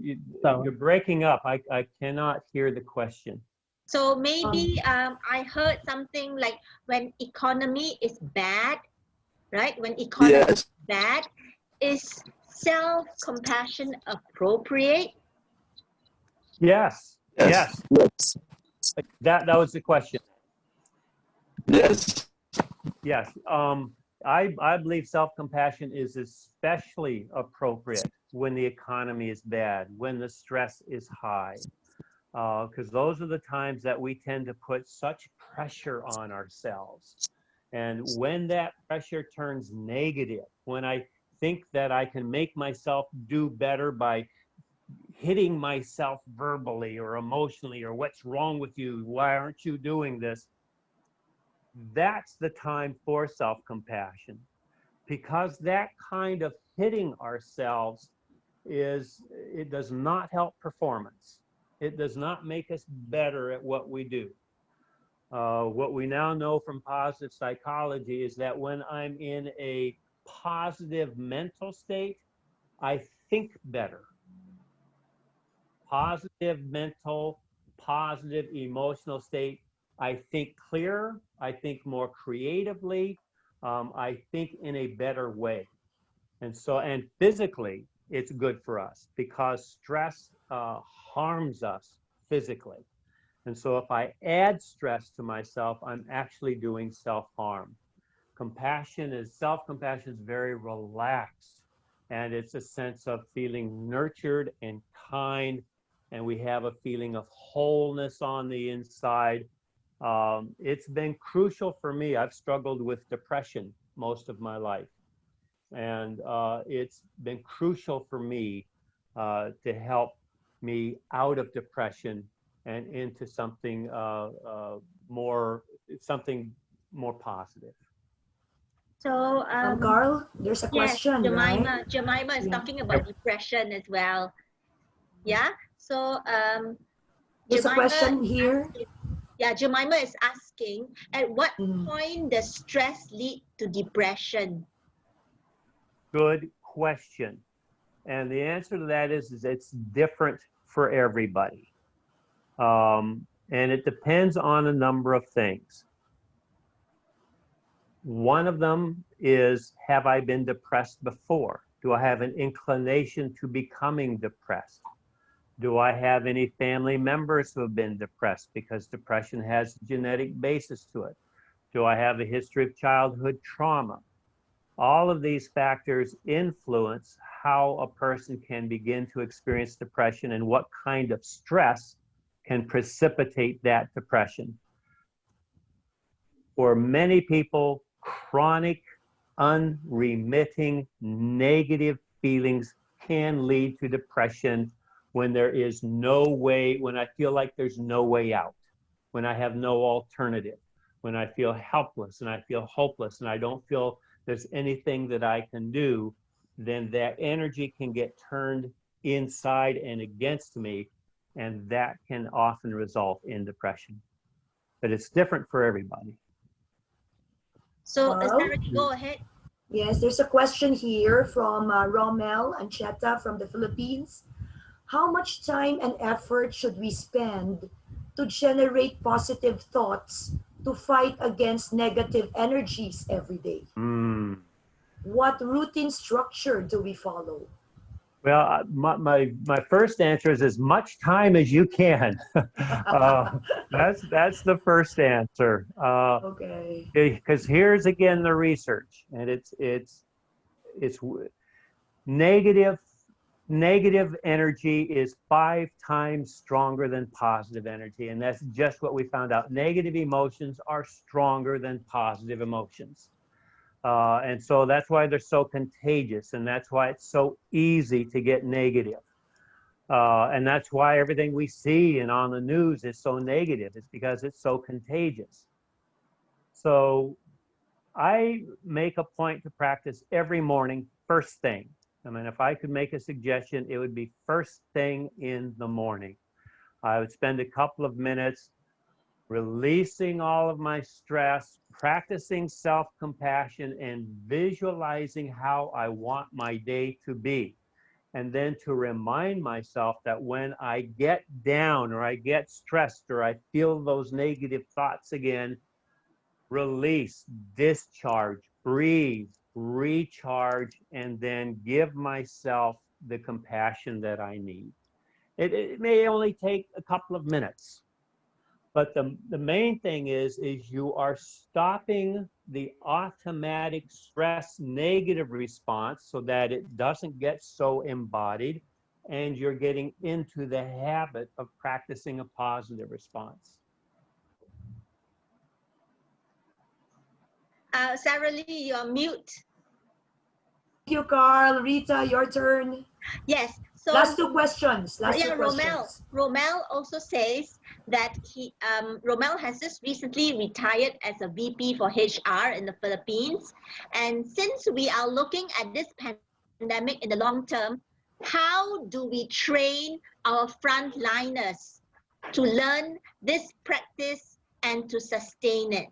breaking up. I cannot hear the question. So maybe I heard something like when economy is bad, right? When economy is bad, is self-compassion appropriate? Yes. Yes. That was the question. Yes. Yes. I believe self-compassion is especially appropriate when the economy is bad, when the stress is high, because those are the times that we tend to put such pressure on ourselves. And when that pressure turns negative, when I think that I can make myself do better by hitting myself verbally or emotionally, or what's wrong with you? Why aren't you doing this? That's the time for self-compassion, because that kind of hitting ourselves it does not help performance. It does not make us better at what we do. What we now know from positive psychology is that when I'm in a positive mental state, I think better. Positive mental, positive emotional state, I think clearer, I think more creatively, I think in a better way. And physically, it's good for us because stress harms us physically. And so if I add stress to myself, I'm actually doing self-harm. Self-compassion is very relaxed, and it's a sense of feeling nurtured and kind, and we have a feeling of wholeness on the inside. It's been crucial for me. I've struggled with depression most of my life, and it's been crucial for me to help me out of depression and into something more positive. So, Karl, there's a question, Jemima, right? Jemima is talking about depression as well. Yeah. So, There's a question here. Jemima is asking, at what point does stress lead to depression? Good question. And the answer to that is it's different for everybody. And it depends on a number of things. One of them is, have I been depressed before? Do I have an inclination to becoming depressed? Do I have any family members who have been depressed? Because depression has a genetic basis to it. Do I have a history of childhood trauma? All of these factors influence how a person can begin to experience depression and what kind of stress can precipitate that depression. For many people, chronic, unremitting, negative feelings can lead to depression when there is no way, when I feel like there's no way out, when I have no alternative, when I feel helpless and I feel hopeless and I don't feel there's anything that I can do, then that energy can get turned inside and against me, and that can often result in depression. But it's different for everybody. So, Carl? Sarah, go ahead. Yes, there's a question here from Romel Ancheta from the Philippines. How much time and effort should we spend to generate positive thoughts to fight against negative energies every day? What routine structure do we follow? Well, my first answer is as much time as you can. That's the first answer. Okay. Because here's again the research, and it's negative energy is 5 times stronger than positive energy, and that's just what we found out. Negative emotions are stronger than positive emotions. And so that's why they're so contagious, and that's why it's so easy to get negative. And that's why everything we see and on the news is so negative. It's because it's so contagious. So I make a point to practice every morning, first thing. I mean, if I could make a suggestion, it would be first thing in the morning. I would spend a couple of minutes releasing all of my stress, practicing self-compassion, and visualizing how I want my day to be. And then to remind myself that when I get down or I get stressed or I feel those negative thoughts again, release, discharge, breathe, recharge, and then give myself the compassion that I need. It may only take a couple of minutes. But the main thing is you are stopping the automatic stress negative response so that it doesn't get so embodied, and you're getting into the habit of practicing a positive response. Sarah Lee, you're mute. Thank you, Carl. Rita, your turn. Yes. So Last two questions. Romel also says that Romel has just recently retired as a VP for HR in the Philippines. And since we are looking at this pandemic in the long term, how do we train our frontliners to learn this practice and to sustain it?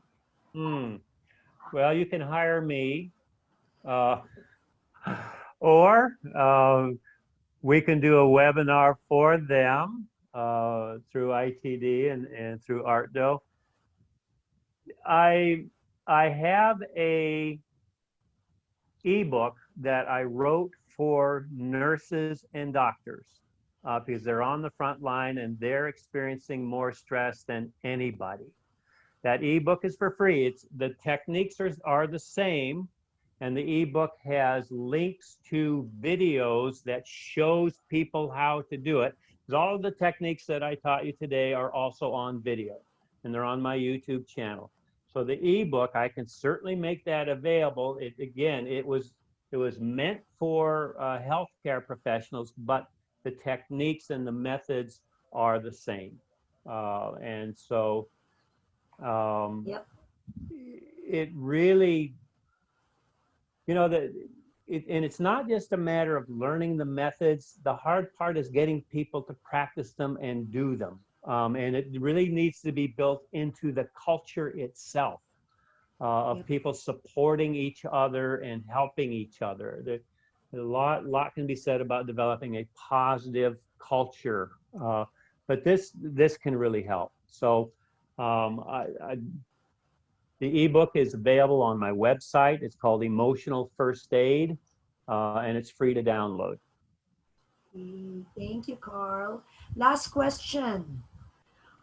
Well, you can hire me, or we can do a webinar for them through ITD and through ARTDO. I have a ebook that I wrote for nurses and doctors because they're on the front line and they're experiencing more stress than anybody. That ebook is for free. The techniques are the same, and the ebook has links to videos that shows people how to do it. Because all of the techniques that I taught you today are also on video, and they're on my YouTube channel. So the ebook, I can certainly make that available. It was meant for healthcare professionals, but the techniques and the methods are the same. And so it really, and it's not just a matter of learning the methods. The hard part is getting people to practice them and do them. And it really needs to be built into the culture itself of people supporting each other and helping each other. A lot can be said about developing a positive culture, but this can really help. So the ebook is available on my website. It's called Emotional First Aid, and it's free to download. Thank you, Carl. Last question.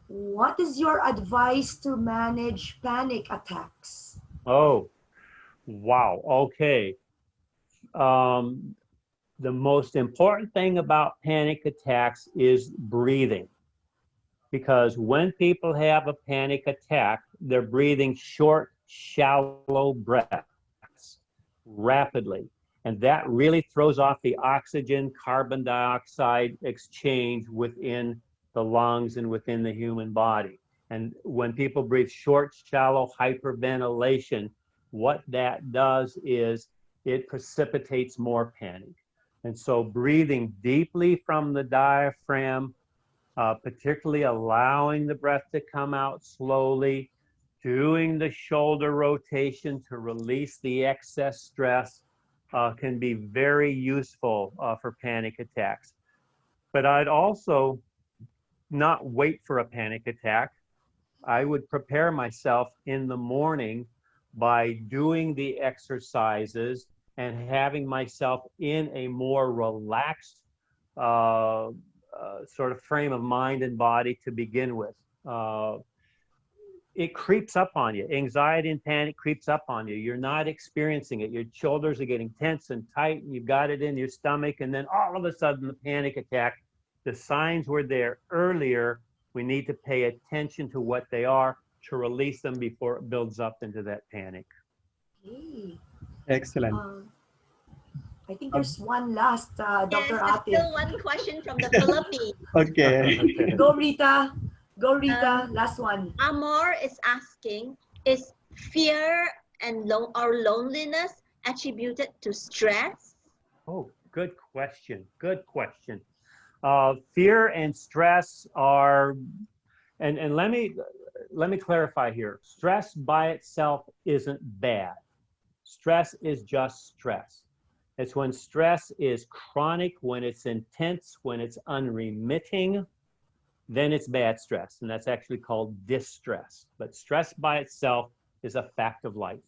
What is your advice to manage panic attacks? Oh, wow. Okay. The most important thing about panic attacks is breathing. Because when people have a panic attack, they're breathing short, shallow breaths rapidly. And that really throws off the oxygen, carbon dioxide exchange within the lungs and within the human body. And when people breathe short, shallow hyperventilation, what that does is it precipitates more panic. And so breathing deeply from the diaphragm, particularly allowing the breath to come out slowly, doing the shoulder rotation to release the excess stress can be very useful for panic attacks. But I'd also not wait for a panic attack. I would prepare myself in the morning by doing the exercises and having myself in a more relaxed sort of frame of mind and body to begin with. It creeps up on you. Anxiety and panic creeps up on you. You're not experiencing it. Your shoulders are getting tense and tight, and you've got it in your stomach, and then all of a sudden the panic attack. The signs were there earlier. We need to pay attention to what they are to release them before it builds up into that panic. Okay. Excellent. I think there's one last, Dr. Yes, there's Atif. still one question from the Philippines. Okay. Go, Rita. Go, Rita. Last one. Amor is asking, is fear and or loneliness attributed to stress? Oh, good question. Good question. Fear and stress are, and let me clarify here. Stress by itself isn't bad. Stress is just stress. It's when stress is chronic, when it's intense, when it's unremitting, then it's bad stress, and that's actually called distress. But stress by itself is a fact of life.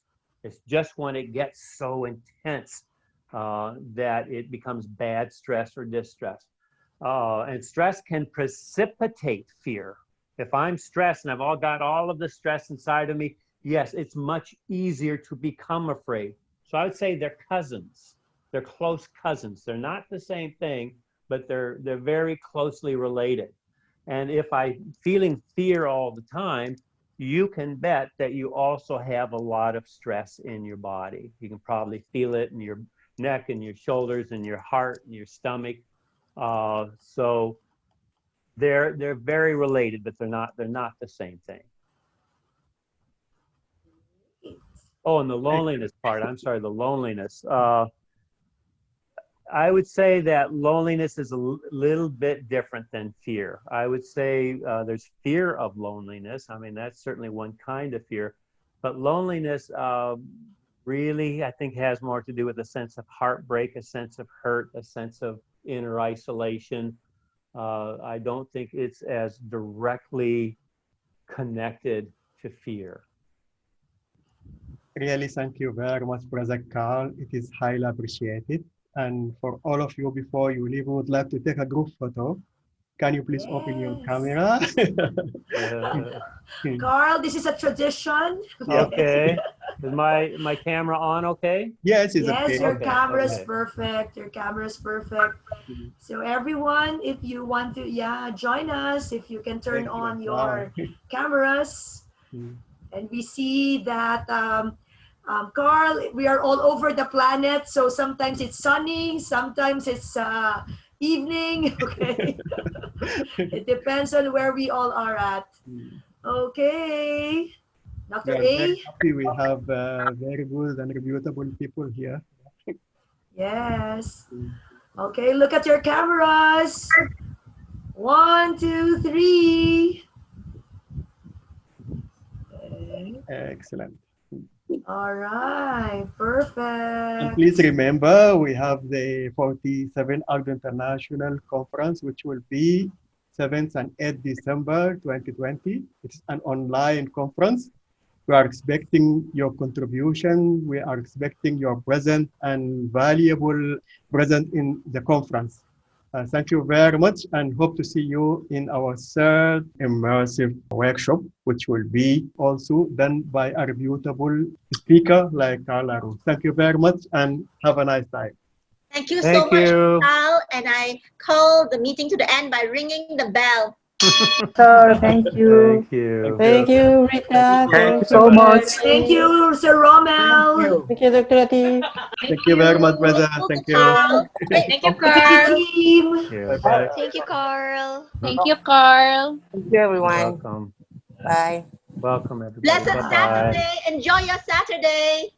It's just when it gets so intense that it becomes bad stress or distress. And stress can precipitate fear. If I'm stressed and I've got all of the stress inside of me, yes, it's much easier to become afraid. So I would say they're cousins. They're close cousins. They're not the same thing, but they're very closely related. And if I'm feeling fear all the time, you can bet that you also have a lot of stress in your body. You can probably feel it in your neck and your shoulders and your heart and your stomach. So they're very related, but they're not the same thing. Oh, and the loneliness part. I'm sorry, the loneliness. I would say that loneliness is a little bit different than fear. I would say there's fear of loneliness. I mean, that's certainly one kind of fear. But loneliness really, I think, has more to do with a sense of heartbreak, a sense of hurt, a sense of inner isolation. I don't think it's as directly connected to fear. Really, thank you very much, Brother Karl. It is highly appreciated. And for all of you, before you leave, we would like to take a group photo. Can you please open your camera? Karl, this is a tradition. Okay. Is my camera on okay? Yes, it's yes, okay. your Okay, camera is okay. perfect. Your camera is perfect. So everyone, if you want to, join us. If you can turn on your cameras. And we see that, Karl, we are all over the planet. So sometimes it's sunny, sometimes it's evening. Okay. It depends on where we all are at. Okay. Dr. We are A? very happy we have very good and reputable people here. Yes. Okay, look at your cameras. 1, 2, 3. Okay. Excellent. All right, perfect. And please remember, we have the 47 ARTDO International Conference, which will be 7th and 8th December 2020. It's an online conference. We are expecting your contribution. We are expecting your presence and valuable presence in the conference. Thank you very much, and hope to see you in our third immersive workshop, which will be also done by a reputable speaker like Karl LaRowe. Thank you very much, and have a nice time. Thank you so much, Karl. And I call the meeting to the end by ringing the bell. Sir, thank you. Thank you. Thank you, Rita. Thank you so much. Thank you, Sir Rommel. Thank you, Dr. Atif. Thank you very much, brother. Thank you. Thank you, Thank Karl. you, team. Yeah. Bye-bye. Thank you, Carl. Thank you, Karl. Thank you, everyone. Welcome. Bye. Welcome, everybody. Blessed Bye-bye. Saturday. Enjoy your Saturday.